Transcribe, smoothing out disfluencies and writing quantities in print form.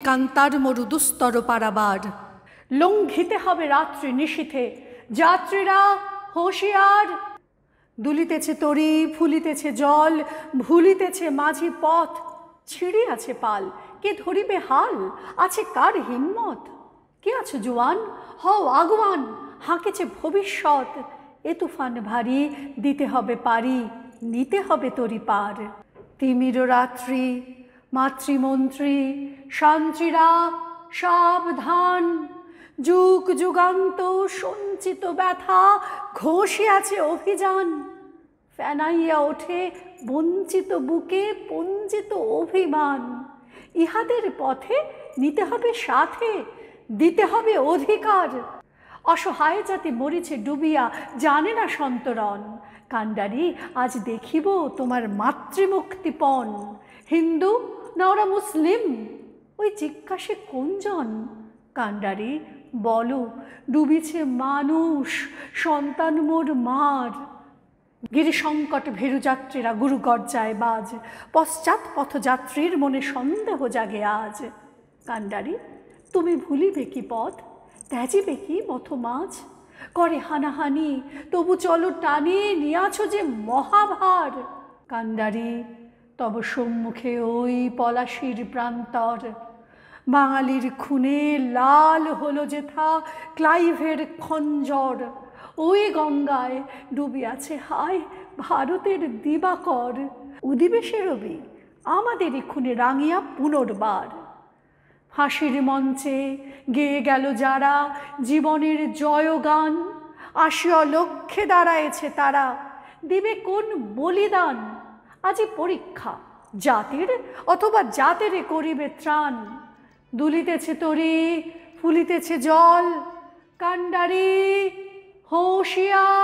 কান্তার মরু দুস্তর পারাবার। লঙ্ঘিতে হবে রাত্রি নিশীথে, যাত্রীরা হুঁশিয়ার। দুলিতেছে তরি, ফুলিতেছে জল, ভুলিতেছে মাঝি পথ। ছিঁড়িয়াছে পাল, কে ধরিবে হাল, আছে কার হিম্মত? কে আছো জোয়ান, হও আগুয়ান, হাঁকেছে ভবিষ্যৎ। এ তুফান ভারী, দিতে হবে পারি, নিতে হবে তরি পার। তিমির রাত্রি, মাতৃমন্ত্রী শান্তিরা সাবধান। যুগ যুগান্ত সঞ্চিত ব্যথা ঘষিয়াছে অভিযান। ফেনাইয়া ওঠে বঞ্চিত বুকে পঞ্জিত অভিমান। ইহাদের পথে নিতে হবে সাথে, দিতে হবে অধিকার। অসহায় জাতি মরিছে ডুবিয়া, জানে না সন্তরণ। কান্ডারি আজ দেখিব তোমার মাতৃমুক্তিপণ। হিন্দু না ওরা মুসলিম, ওই জিজ্ঞাসে কোনজন? কান্ডারি বলো, ডুবিছে মানুষ, সন্তান মোর মার। গিরিসংকট ভেরুযাত্রীরা গুরু গর্জায় বাজ, পশ্চাৎ পথযাত্রীর মনে সন্দেহ জাগে আজ। কান্ডারি তুমি ভুলিবে কি পথ, ত্যাজিবে কি পথমাঝ? করে হানাহানি তবু চলো টানি, নিয়াছ যে মহাভার। কান্ডারি তব সম্মুখে ওই পলাশির প্রান্তর। বাঙালির খুনে লাল হলো যেথা ক্লাইভের খঞ্জর। ওই গঙ্গায় ডুবিয়াছে হায় ভারতের দিবাকর। উদিবে সে রবি আমাদেরই খুনে রাঙিয়া পুনর্বার। ফাঁসির মঞ্চে গেয়ে গেল যারা জীবনের জয়গান, আসিয়া লক্ষ্যে দাঁড়ায়েছে তারা, দিবে কোন বলিদান? আজি পরীক্ষা জাতির, অথবা জাতেরে করিবে ত্রাণ। দুলিতেছে তরি, ফুলিতেছে জল, কান্ডারি হুঁশিয়ার।